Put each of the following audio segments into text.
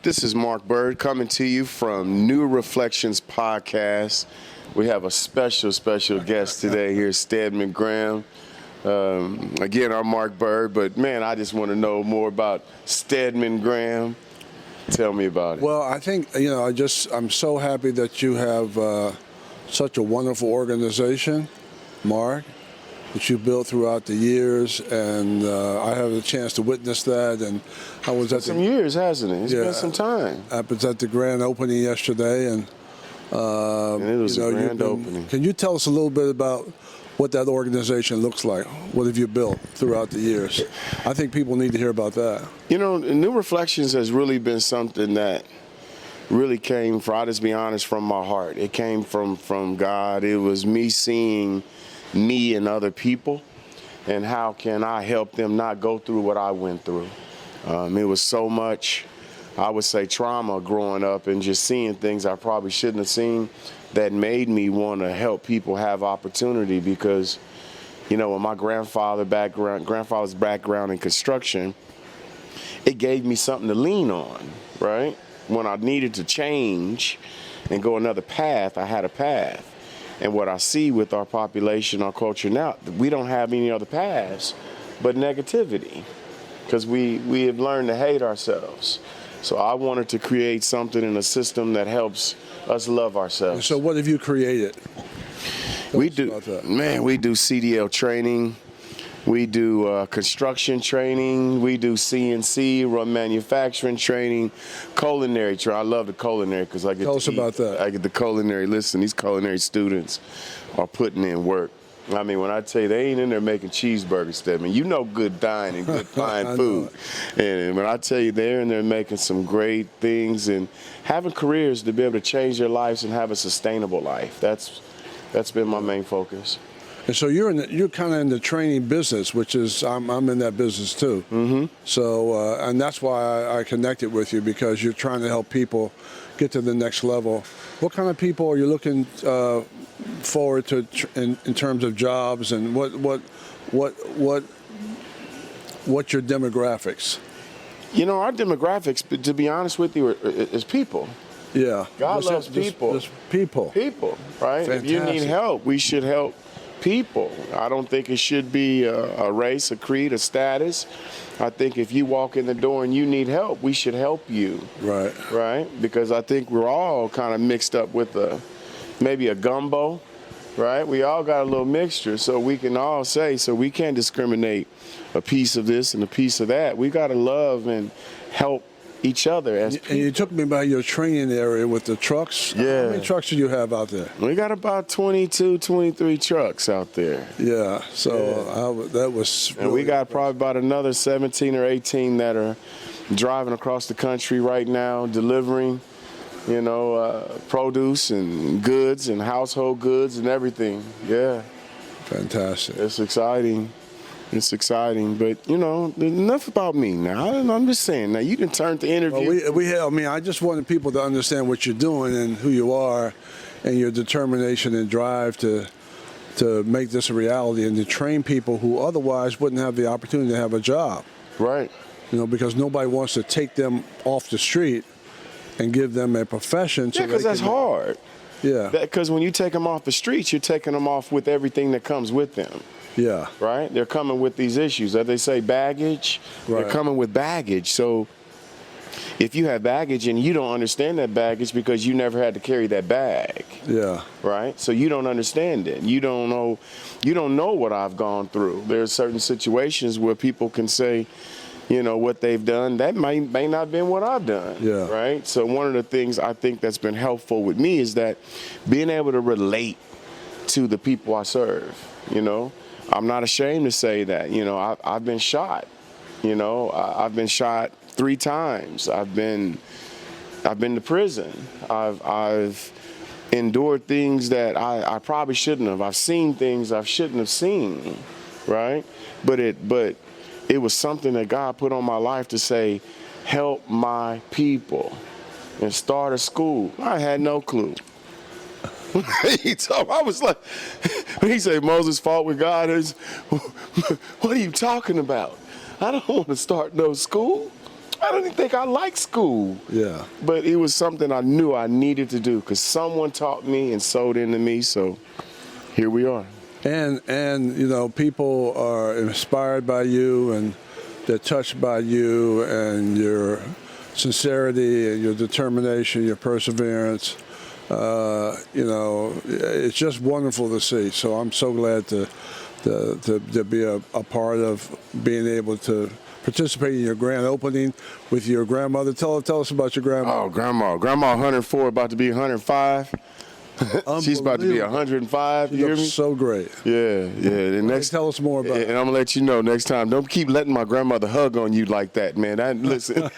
This is Mark Byrd coming to you from New Reflections Podcast. We have a special guest today here, Stedman Graham. Again, I'm Mark Byrd, but man, I just want to know more about Stedman Graham. Tell me about it. Well, I think, I'm so happy that you have such a wonderful organization, Mark, that you built throughout the years, and I had a chance to witness that. And I was at some years, hasn't it? It's been some time. I was at the grand opening yesterday, and it was a grand opening. Can you tell us a little bit about what that organization looks like? What have you built throughout the years? I think people need to hear about that. You know, New Reflections has really been something that really came, I'll just be honest, from my heart. It came from God. It was me seeing me and other people, and how can I help them not go through what I went through. It was so much, I would say, trauma growing up and just seeing things I probably shouldn't have seen that made me want to help people have opportunity. Because, with my grandfather's background in construction, it gave me something to lean on, right? When I needed to change and go another path, I had a path. And what I see with our population, our culture now, we don't have any other paths but negativity, because we have learned to hate ourselves. So I wanted to create something in a system that helps us love ourselves. So what have you created? We do CDL training. We do construction training. We do CNC, run manufacturing training, culinary training. I love the culinary because I get Tell us about that. I get the culinary. Listen, these culinary students are putting in work. I mean, when I tell you they ain't in there making cheeseburgers, Stedman, good dining, good fine food. And when I tell you they're in there making some great things and having careers to be able to change their lives and have a sustainable life. That's been my main focus. And so you're kind of in the training business, which is I'm in that business too. Mm-hmm. So and that's why I connected with you, because you're trying to help people get to the next level. What kind of people are you looking forward to in terms of jobs, and what's your demographics? Our demographics, to be honest with you, is people. Yeah. God loves people. Just people. People, right? Fantastic. If you need help, we should help people. I don't think it should be a race, a creed, a status. I think if you walk in the door and you need help, we should help you. Right. Right? Because I think we're all kind of mixed up with maybe a gumbo, right? We all got a little mixture, so we can all say, so we can't discriminate a piece of this and a piece of that. We got to love and help each other as people. And you took me by your training area with the trucks. Yeah. How many trucks do you have out there? We got about 22, 23 trucks out there. Yeah. So that was really, and we got probably about another 17 or 18 that are driving across the country right now, delivering, produce and goods and household goods and everything. Yeah. Fantastic. It's exciting. It's exciting, but enough about me now. I'm just saying. Now you can turn to interview. Well, I just wanted people to understand what you're doing and who you are, and your determination and drive to make this a reality and to train people who otherwise wouldn't have the opportunity to have a job. Right. Because nobody wants to take them off the street and give them a profession. Yeah, because that's hard. Yeah. Because when you take them off the streets, you're taking them off with everything that comes with them. Yeah. Right? They're coming with these issues. As they say, baggage. Right. They're coming with baggage. So if you have baggage and you don't understand that baggage because you never had to carry that bag. Yeah. Right? So you don't understand it. You don't know what I've gone through. There's certain situations where people can say, what they've done, that may not have been what I've done. Yeah. Right? So one of the things I think that's been helpful with me is that being able to relate to the people I serve, I'm not ashamed to say that. I've been shot. I've been shot 3 times. I've been to prison. I've endured things that I probably shouldn't have. I've seen things I shouldn't have seen, right? But it was something that God put on my life to say, help my people and start a school. I had no clue. I was like, when he said Moses fought with God, what are you talking about? I don't want to start no school. I didn't think I liked school. Yeah. But it was something I knew I needed to do because someone taught me and sowed into me. So here we are. And you know, people are inspired by you, and they're touched by you and your sincerity and your determination, your perseverance. You know, it's just wonderful to see. So I'm so glad to be a part of being able to participate in your grand opening with your grandmother. Tell us about your grandmother. Oh, grandma 104, about to be 105. She's about to be 105. She You hear looks me? so great. Yeah. The next, tell us more about it. And I'm gonna let you know next time. Don't keep letting my grandmother hug on you like that, man. Listen,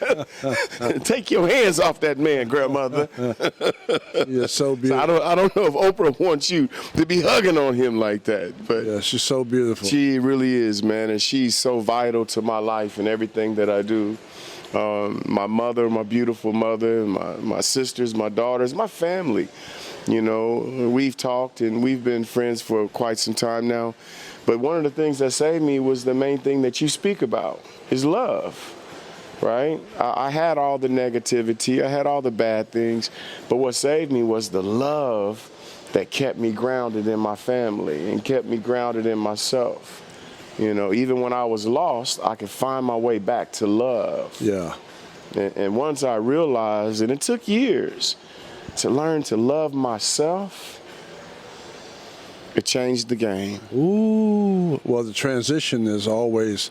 take your hands off that man, grandmother. You're so beautiful. So I don't know if Oprah wants you to be hugging on him like that, but Yeah, she's so beautiful. she really is, man, and she's so vital to my life and everything that I do. My mother, my beautiful mother, my sisters, my daughters, my family. You know, we've talked and we've been friends for quite some time now. But one of the things that saved me was the main thing that you speak about is love, right? I had all the negativity, I had all the bad things, but what saved me was the love that kept me grounded in my family and kept me grounded in myself. You know, even when I was lost, I could find my way back to love. Yeah. And once I realized, and it took years, to learn to love myself, it changed the game. Ooh. Well, the transition is always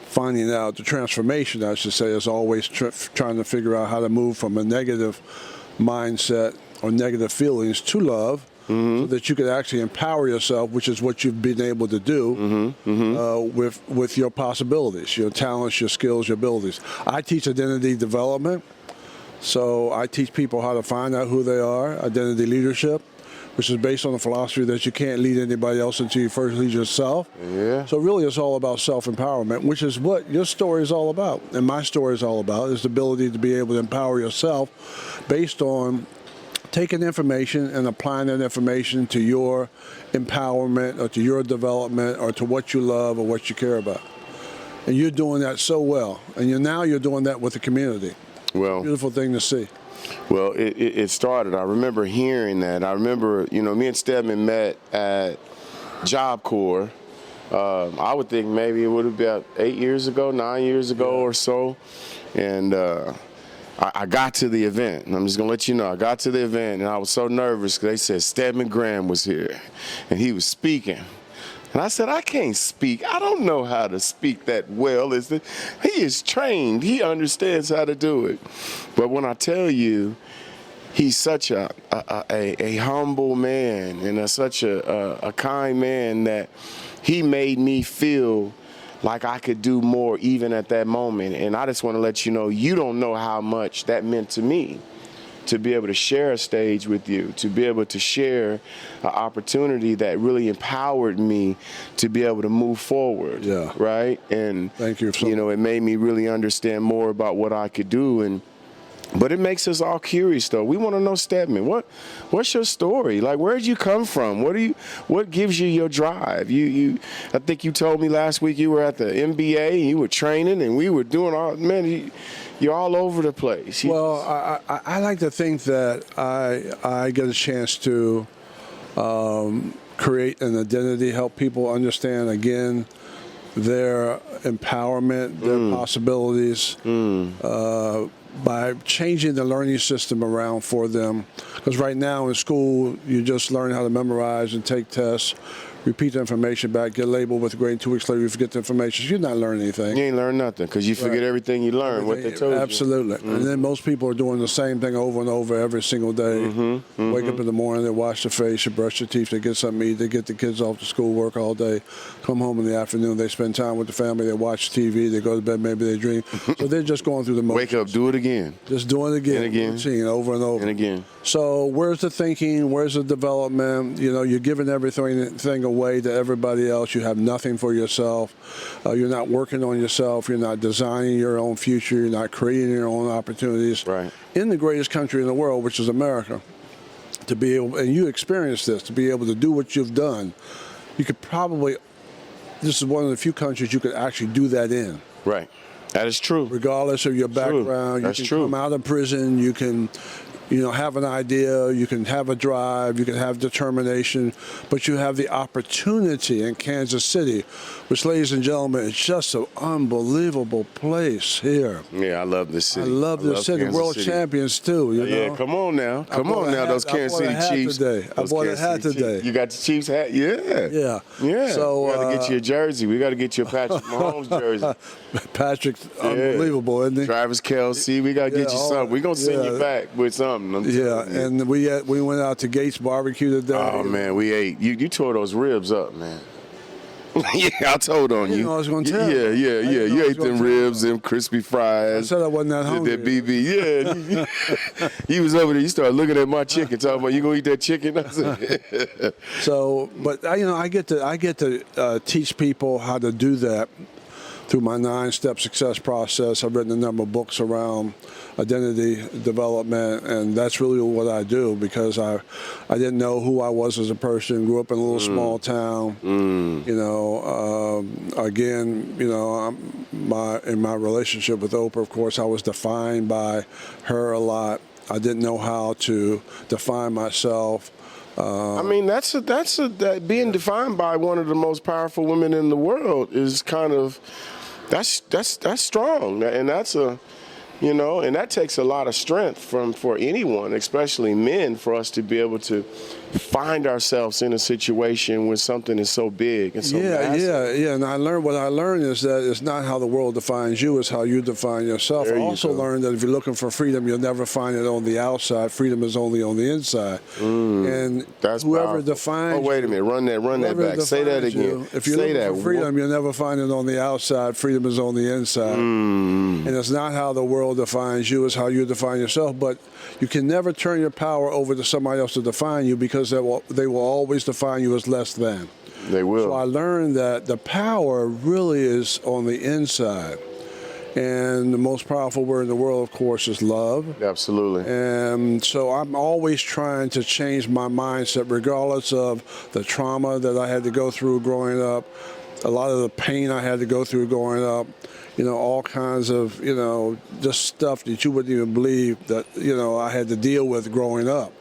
finding out, the transformation, I should say, is always trying to figure out how to move from a negative mindset or negative feelings to love, so that you could actually empower yourself, which is what you've been able to do with your possibilities, your talents, your skills, your abilities. I teach identity development. So I teach people how to find out who they are, identity leadership, which is based on the philosophy that you can't lead anybody else until you first lead yourself. Yeah. So really it's all about self-empowerment, which is what your story is all about. And my story is all about is the ability to be able to empower yourself based on taking information and applying that information to your empowerment or to your development or to what you love or what you care about. And you're doing that so well. And now you're doing that with the community. Well, Beautiful thing to see. Well, it started. I remember hearing that. I remember, you know, me and Stedman met at Job Corps. I would think maybe it would have been 8 years ago, 9 years ago or so. And I got to the event, and I'm just going to let you know, I got to the event, and I was so nervous because they said Stedman Graham was here, and he was speaking. And I said, I can't speak. I don't know how to speak that well. He is trained. He understands how to do it. But when I tell you, he's such a humble man and such a kind man that he made me feel like I could do more even at that moment. And I just want to let you know, you don't know how much that meant to me, to be able to share a stage with you, to be able to share an opportunity that really empowered me to be able to move forward. Yeah. Right? And, Thank you. You know, it made me really understand more about what I could do. But it makes us all curious, though. We want to know, Stedman, what's your story? Like, where'd you come from? What gives you your drive? I think you told me last week you were at the NBA and you were training and we were doing all, man, you're all over the place. Well, I like to think that I get a chance to create an identity, help people understand, again, their empowerment, their possibilities, by changing the learning system around for them. Because right now in school, you just learn how to memorize and take tests, repeat the information back, get labeled with a grade, 2 weeks later you forget the information. So you're not learning anything. You ain't learn nothing because you forget everything you learned, what they told you. Absolutely. And then most people are doing the same thing over and over every single day. Wake up in the morning, they wash their face, they brush their teeth, they get something to eat, they get the kids off to school, work all day, come home in the afternoon, they spend time with the family, they watch TV, they go to bed, maybe they dream. So they're just going through the motions. Wake up, do it again. Just doing it again. And again. Routine, over and over. And again. So where's the thinking? Where's the development? You know, you're giving everything away to everybody else. You have nothing for yourself. You're not working on yourself. You're not designing your own future. You're not creating your own opportunities. Right. In the greatest country in the world, which is America, to be able, and you experience this, to be able to do what you've done, you could probably, this is one of the few countries you could actually do that in. Right. That is true. Regardless of your background, That's you can true. come out of prison, you can, have an idea, you can have a drive, you can have determination, but you have the opportunity in Kansas City, which, ladies and gentlemen, is just an unbelievable place here. Yeah, I love this city. I love this city. Kansas World City. champions too. Yeah, come on now. Come on now, those Kansas City Chiefs. I bought a hat today. You got the Chiefs hat? Yeah. Yeah. Yeah. So we got to get you a jersey. We got to get you a Patrick Mahomes jersey. Patrick's unbelievable, isn't he? Travis Kelce, we got to get you something. We're going to send you back with something. Yeah, and we went out to Gates Barbecue today. Oh, man, we ate. You tore those ribs up, man. Yeah, I told on you. I was going to tell. Yeah. You ate them ribs, them crispy fries. I said I wasn't that hungry. That BB, yeah. He was over there. You started looking at my chicken, talking about, you going to eat that chicken? I said, So, but I get to teach people how to do that through my 9-step success process. I've written a number of books around identity development, and that's really what I do, because I didn't know who I was as a person. Grew up in a little small town. Again, in my relationship with Oprah, of course, I was defined by her a lot. I didn't know how to define myself. I mean, that being defined by one of the most powerful women in the world is kind of, that's strong, and that's and that takes a lot of strength for anyone, especially men, for us to be able to find ourselves in a situation when something is so big and so massive. Yeah. And what I learned is that it's not how the world defines you, it's how you define yourself. I also learned that if you're looking for freedom, you'll never find it on the outside. Freedom is only on the inside. And that's whoever powerful. defines wait a minute, run that back. Say that again. If you're looking for freedom, you'll never find it on the outside. Freedom is on the inside. And it's not how the world defines you, it's how you define yourself. But you can never turn your power over to somebody else to define you, because they will always define you as less than. They will. So I learned that the power really is on the inside. And the most powerful word in the world, of course, is love. Absolutely. And so I'm always trying to change my mindset, regardless of the trauma that I had to go through growing up, a lot of the pain I had to go through growing up, all kinds of, just stuff that you wouldn't even believe that, I had to deal with growing up.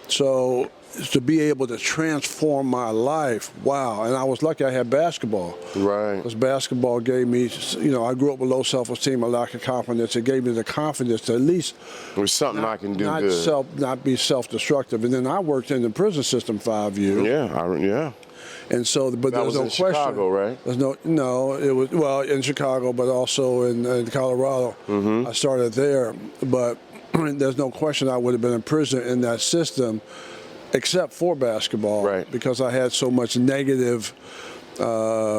So to be able to transform my life, wow. And I was lucky I had basketball. Right. Because basketball gave me, I grew up with low self-esteem, a lack of confidence. It gave me the confidence to at least there's something I can do good. Not be self-destructive. And then I worked in the prison system 5 years. Yeah. And so, but that there was no in question. Chicago, right? There's no, it was, in Chicago, but also in Colorado. I started there. But there's no question I would have been in prison in that system, except for basketball, right? Because I had so much negative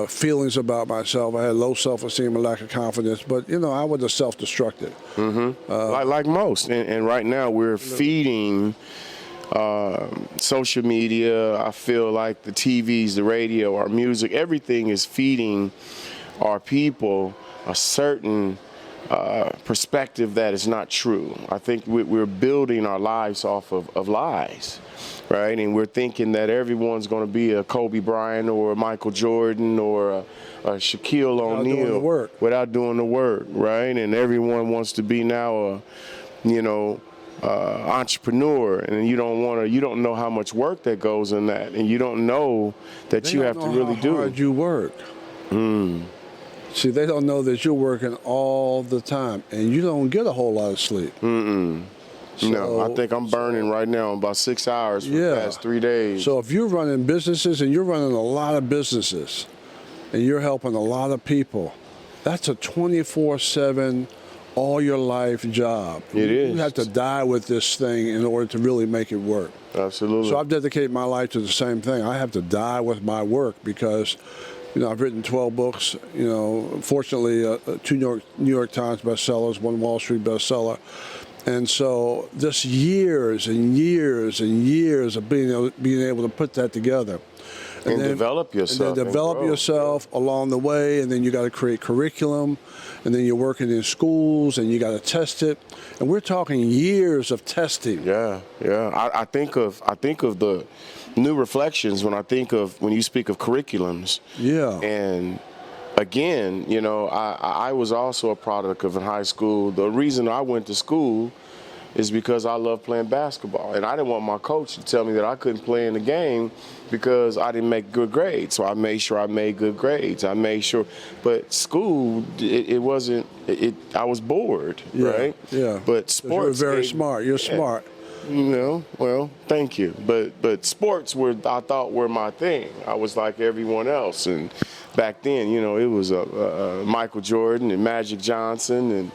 feelings about myself. I had low self-esteem and lack of confidence, but I was a self-destructive. Like most, and right now we're feeding social media. I feel like the TVs, the radio, our music, everything is feeding our people a certain perspective that is not true. I think we're building our lives off of lies, right? And we're thinking that everyone's going to be a Kobe Bryant or a Michael Jordan or a Shaquille O'Neal without doing the work, right? And everyone wants to be now entrepreneur, and you don't know how much work that goes in that, and you don't know that you have to really do. How hard you work. See, they don't know that you're working all the time, and you don't get a whole lot of sleep. No, I think I'm burning right now about 6 hours for the past 3 days. So if you're running businesses, and you're running a lot of businesses, and you're helping a lot of people, that's a 24/7, all your life job. It is. You have to die with this thing in order to really make it work. Absolutely. So I've dedicated my life to the same thing. I have to die with my work because, I've written 12 books. Fortunately, 2 New York Times bestsellers, 1 Wall Street bestseller. And so just years and years and years of being able to put that together. And then develop yourself. And then develop yourself along the way, and then you got to create curriculum, and then you're working in schools, and you got to test it. And we're talking years of testing. Yeah. I think of the new reflections when you speak of curriculums. Yeah. And again, you know, I was also a product of in high school. The reason I went to school is because I love playing basketball. And I didn't want my coach to tell me that I couldn't play in the game because I didn't make good grades. So I made sure I made good grades. I made sure. But school, it wasn't, I was bored, right? Yeah. But sports. You're very smart. You're smart. You know, well, thank you. But sports I thought were my thing. I was like everyone else. And back then, you know, it was Michael Jordan and Magic Johnson and,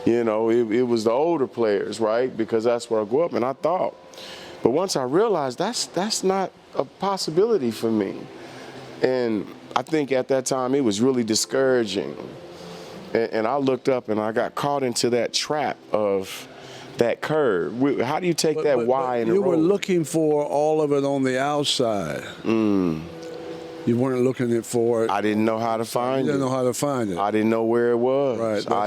you know, it was the older players, right? Because that's where I grew up, and I thought. But once I realized that's not a possibility for me, and I think at that time it was really discouraging. And I looked up and I got caught into that trap of that curve. How do you take that Y in the road? You were looking for all of it on the outside. You weren't looking for it. I didn't know how to find it. You didn't know how to find it. I didn't know where it was. Right. I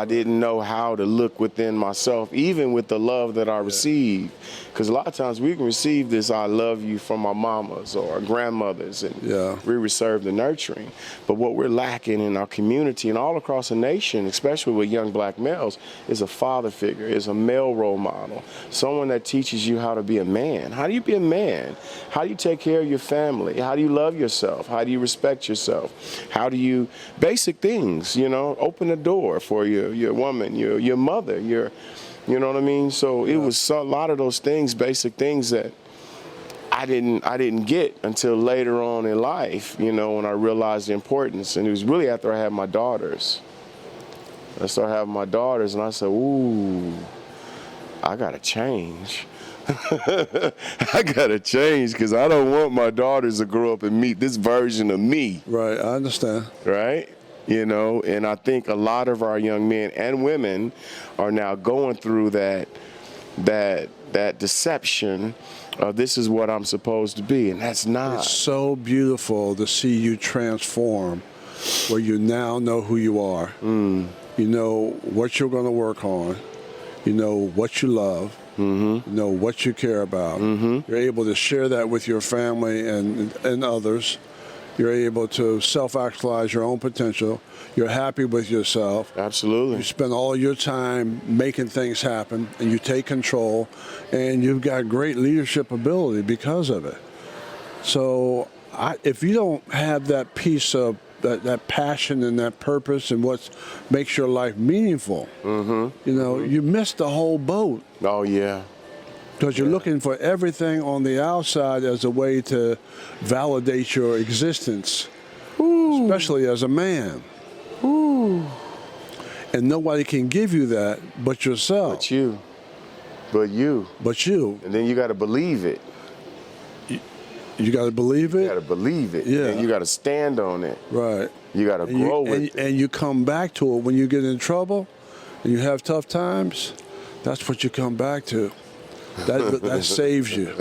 didn't know how to look within myself, even with the love that I received. Because a lot of times we can receive this "I love you" from our mamas or our grandmothers, and we reserve the nurturing. But what we're lacking in our community and all across the nation, especially with young black males, is a father figure, is a male role model, someone that teaches you how to be a man. How do you be a man? How do you take care of your family? How do you love yourself? How do you respect yourself? How do you, basic things, you know, open the door for your woman, your mother, you know what I mean? So it was a lot of those things, basic things that I didn't get until later on in life, you know, when I realized the importance. And it was really after I had my daughters. I started having my daughters, and I said, ooh, I got to change. I got to change because I don't want my daughters to grow up and meet this version of me. Right, I understand. Right? You know, and I think a lot of our young men and women are now going through that deception of this is what I'm supposed to be, and that's not. It's so beautiful to see you transform, where you now know who you are. You know what you're going to work on. You know what you love. You know what you care about. You're able to share that with your family and others. You're able to self-actualize your own potential. You're happy with yourself. Absolutely. You spend all your time making things happen, and you take control, and you've got great leadership ability because of it. So if you don't have that piece of that passion and that purpose and what makes your life meaningful, you know, you miss the whole boat. Oh, yeah. Because you're looking for everything on the outside as a way to validate your existence, especially as a man. And nobody can give you that but yourself. But you. But you. But you. And then you got to believe it. You got to believe it? You got to believe it. Yeah. And you got to stand on it. Right. You got to grow with it. And you come back to it when you get in trouble and you have tough times. That's what you come back to. That saves you.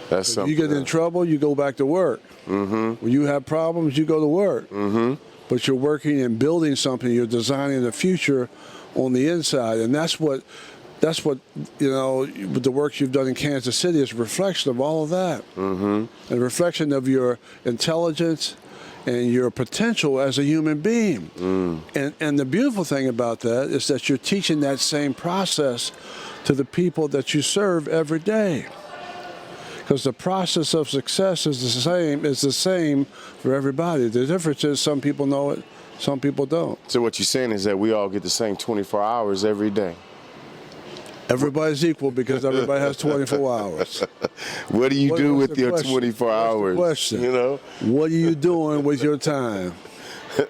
That's something. You get in trouble, you go back to work. When you have problems, you go to work. But you're working and building something. You're designing the future on the inside, and that's what you know. With the work you've done in Kansas City is a reflection of all of that, a reflection of your intelligence and your potential as a human being. And the beautiful thing about that is that you're teaching that same process to the people that you serve every day. Because the process of success is the same for everybody. The difference is some people know it, some people don't. So what you're saying is that we all get the same 24 hours every day. Everybody's equal because everybody has 24 hours. What do you do with your question? 24 hours? Question. You know? What are you doing with your time?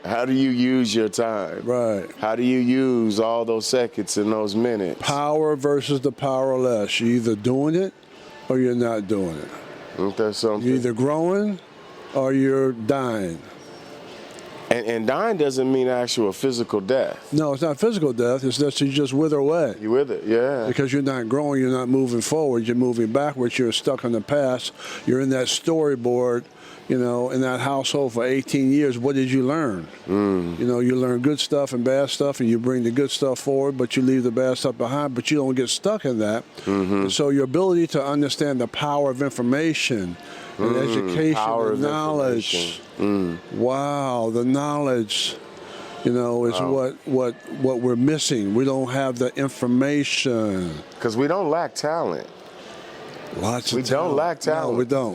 How do you use your time? Right. How do you use all those seconds and those minutes? Power versus the powerless. You're either doing it or you're not doing it. Ain't that something? You're either growing or you're dying. And dying doesn't mean actual physical death. No, it's not physical death. It's that you just wither away. You with it, yeah. Because you're not growing, you're not moving forward, you're moving backwards, you're stuck in the past. You're in that storyboard, you know, in that household for 18 years. What did you learn? You know, you learn good stuff and bad stuff, and you bring the good stuff forward, but you leave the bad stuff behind, but you don't get stuck in that. And so your ability to understand the power of information and education and knowledge. Wow, the knowledge, you know, is what we're missing. We don't have the information. Because we don't lack talent. Lots of We talent. don't lack talent. No,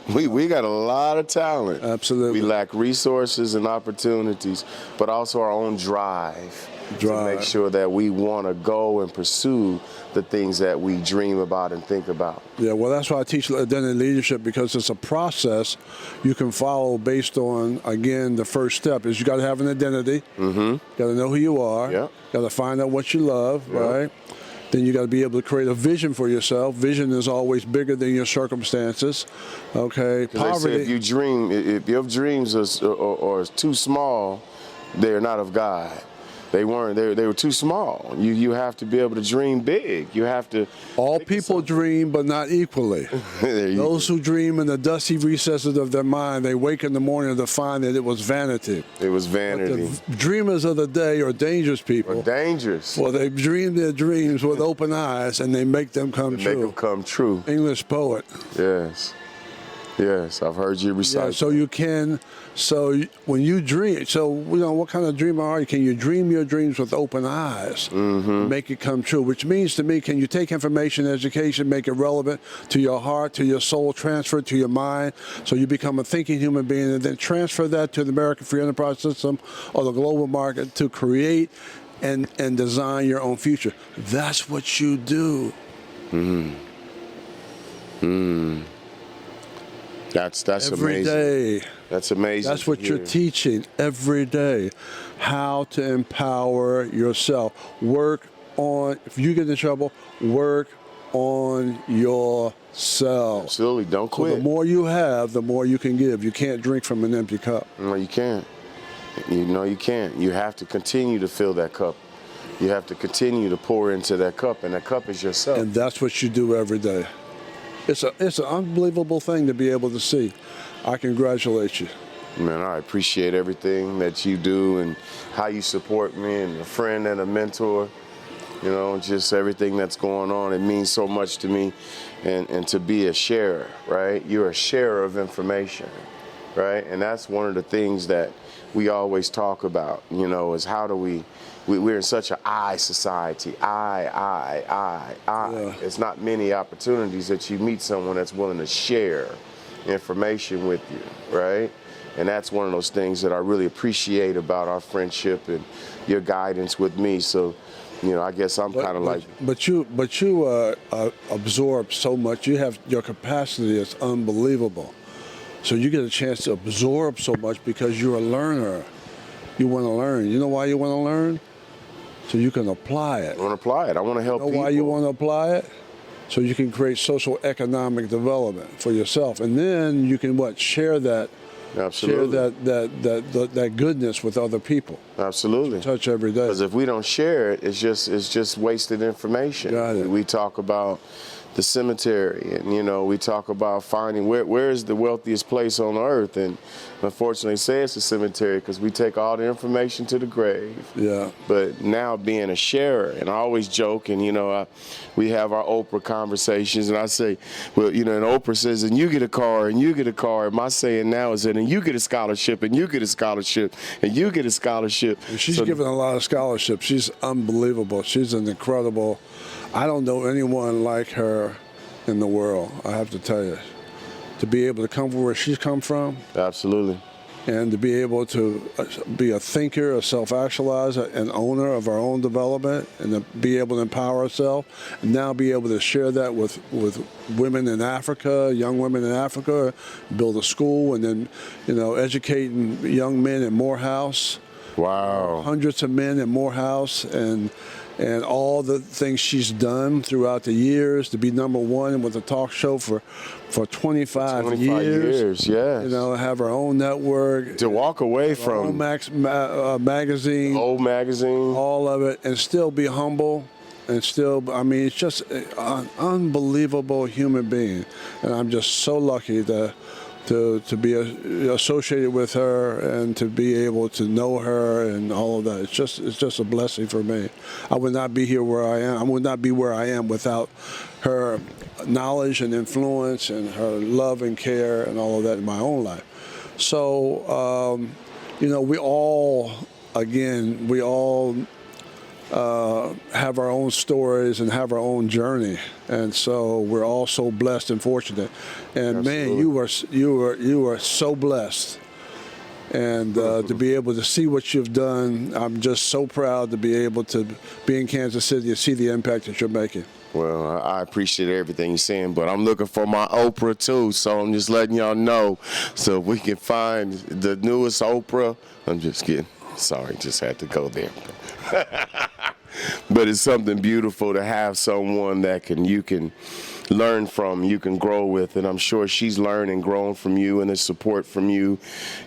we don't. we got a lot of talent. Absolutely. We lack resources and opportunities, but also our own drive. To make sure that we want to go and pursue the things that we dream about and think about. Yeah, well, that's why I teach identity leadership, because it's a process you can follow based on, again, the first step is you got to have an identity. Got to know who you are. Yep. Got to find out what you love, right? Then you got to be able to create a vision for yourself. Vision is always bigger than your circumstances. Okay, poverty. They say if your dreams are too small, they're not of God. They weren't. They were too small. You have to be able to dream big. You have to. All people dream, but not equally. Those who dream in the dusty recesses of their mind, they wake in the morning to find that it was vanity. It was vanity. But the dreamers of the day are dangerous people. Or dangerous. Well, they dream their dreams with open eyes, and they make them come true. Make them come true. English poet. Yes. Yes, I've heard you recite. Yeah, so you can. So when you dream, so you know, what kind of dreamer are you? Can you dream your dreams with open eyes, make it come true? Which means to me, can you take information, education, make it relevant to your heart, to your soul, transfer it to your mind, so you become a thinking human being, and then transfer that to the American free enterprise system or the global market to create and design your own future. That's what you do. That's every amazing. Day. That's amazing. That's what you're teaching every day. How to empower yourself. Work on, if you get in trouble, work on yourself. Absolutely. Don't quit. So the more you have, the more you can give. You can't drink from an empty cup. No, you can't. You can't. You have to continue to fill that cup. You have to continue to pour into that cup, and that cup is yourself. And that's what you do every day. It's an unbelievable thing to be able to see. I congratulate you. Man, I appreciate everything that you do and how you support me, and a friend and a mentor. You know, just everything that's going on. It means so much to me. And to be a sharer, right? You're a sharer of information, right? And that's one of the things that we always talk about, you know, is how do we're in such an I society. I. Yeah. It's not many opportunities that you meet someone that's willing to share information with you, right? And that's one of those things that I really appreciate about our friendship and your guidance with me. So, you know, I guess I'm kind of like. But you absorb so much. You have your capacity is unbelievable. So you get a chance to absorb so much because you're a learner. You want to learn. You know why you want to learn? So you can apply it. I want to apply it. I want to help people. Why you want to apply it? So you can create social economic development for yourself, and then you can share that. Absolutely. Share that goodness with other people. Absolutely. Touch every day. Because if we don't share it, it's just wasted information. Got it. We talk about the cemetery, and you know, we talk about finding where is the wealthiest place on earth, and unfortunately say it's a cemetery because we take all the information to the grave. Yeah. But now being a sharer, and I always joke, and you know, we have our Oprah conversations, and I say, well, you know, and Oprah says, and you get a car, and you get a car, and my saying now is that, and you get a scholarship, and you get a scholarship, and you get a scholarship. And she's given a lot of scholarships. She's unbelievable. She's an incredible. I don't know anyone like her in the world, I have to tell you. To be able to come from where she's come from. Absolutely. And to be able to be a thinker, a self-actualizer, an owner of our own development, and to be able to empower herself, and now be able to share that with women in Africa, young women in Africa, build a school, and then, you know, educating young men in Morehouse. Wow. hundreds of men in Morehouse, and all the things she's done throughout the years to be number one with a talk show for 25 25 years. years, yes. You know, have her own network. To walk away her own from magazine. old magazine. All of it, and still be humble. And still, I mean, it's just an unbelievable human being. And I'm just so lucky to be associated with her and to be able to know her and all of that. It's just a blessing for me. I would not be here where I am. I would not be where I am without her knowledge and influence and her love and care and all of that in my own life. So, you know, we all have our own stories and have our own journey, and so we're all so blessed and fortunate. And Absolutely. man, you are so blessed, and to be able to see what you've done, I'm just so proud to be able to be in Kansas City and see the impact that you're making. Well, I appreciate everything you're saying, but I'm looking for my Oprah too, so I'm just letting y'all know so we can find the newest Oprah. I'm just kidding. Sorry, just had to go there. But it's something beautiful to have someone that you can learn from, you can grow with, and I'm sure she's learned and grown from you and the support from you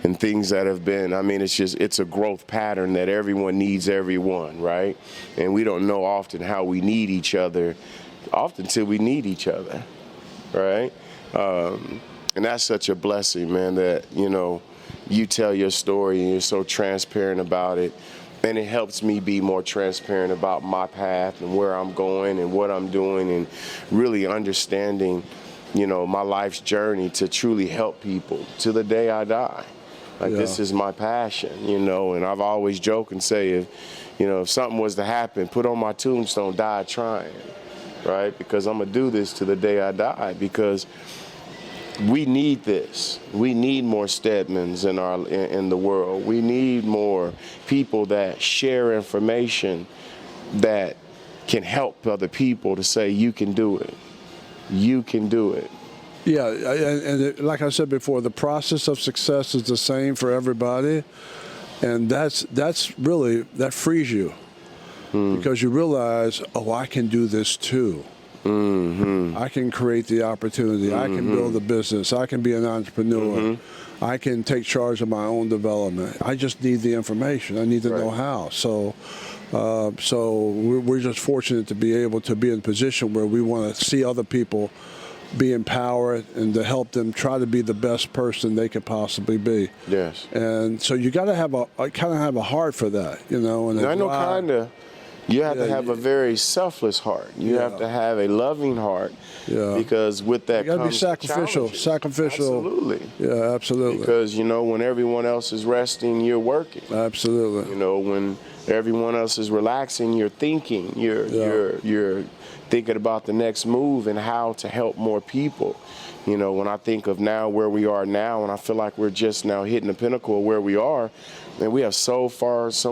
and things that have been, I mean, it's a growth pattern that everyone needs everyone, right? And we don't know often how we need each other, often till we need each other, right? And that's such a blessing, man, that, you know, you tell your story and you're so transparent about it. And it helps me be more transparent about my path and where I'm going and what I'm doing and really understanding, you know, my life's journey to truly help people to the day I die. Like, this is my passion, you know, and I've always joke and say, if something was to happen, put on my tombstone, die trying, right? Because I'm going to do this to the day I die, because we need this. We need more Stedmans in the world. We need more people that share information that can help other people to say, you can do it. You can do it. Yeah, and like I said before, the process of success is the same for everybody, and that's really, that frees you because you realize, oh, I can do this too. Mm-hmm. I can create the opportunity. I can build a business. I can be an entrepreneur. I can take charge of my own development. I just need the information. I need to know how. So we're just fortunate to be able to be in a position where we want to see other people be empowered and to help them try to be the best person they could possibly be. Yes. And so you got to have a heart for that, you know. And I know, kind of. You have to have a very selfless heart. You have to have a loving heart. Yeah. Because with that you got to be sacrificial. Challenges. Sacrificial. Absolutely. Yeah, absolutely. Because, you know, when everyone else is resting, you're working. Absolutely. You know, when everyone else is relaxing, you're thinking. You're thinking about the next move and how to help more people. You know, when I think of now where we are now, and I feel like we're just now hitting the pinnacle of where we are, and we have so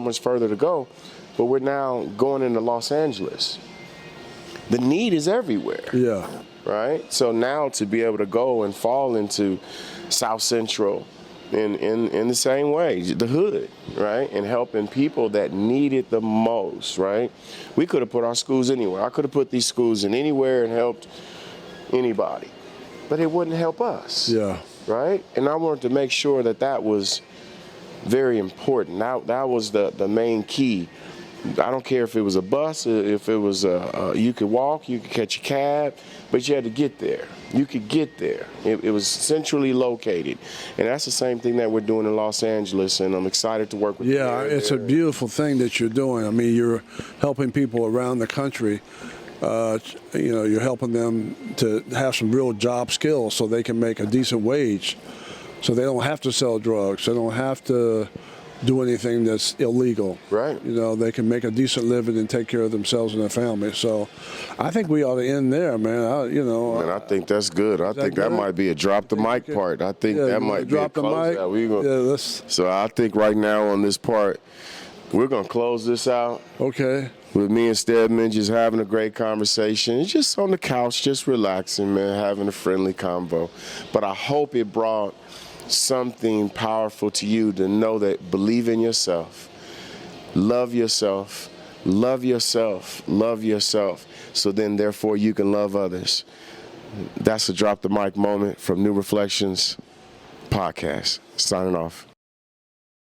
much further to go. But we're now going into Los Angeles. The need is everywhere. Yeah. Right? So now to be able to go and fall into South Central in the same way, the hood, right? And helping people that need it the most, right? We could have put our schools anywhere. I could have put these schools in anywhere and helped anybody. But it wouldn't help us. Yeah. Right? And I wanted to make sure that was very important. That was the main key. I don't care if it was a bus, if it was you could walk, you could catch a cab, but you had to get there. You could get there. It was centrally located, and that's the same thing that we're doing in Los Angeles, and I'm excited to work with you. Yeah, it's a beautiful thing that you're doing. I mean, you're helping people around the country. You know, you're helping them to have some real job skills so they can make a decent wage, so they don't have to sell drugs. They don't have to do anything that's illegal. Right. You know, they can make a decent living and take care of themselves and their family. So I think we ought to end there, man. I think that's good. I think that might be a drop the mic part. I think that might be a close out. So I think right now on this part, we're going to close this out. Okay. With me and Stedman just having a great conversation. It's just on the couch, just relaxing, man, having a friendly convo. But I hope it brought something powerful to you to know that believe in yourself, Love yourself. Love yourself. Love yourself. So then, therefore, you can love others. That's a Drop the Mic moment from New Reflections podcast. Signing off.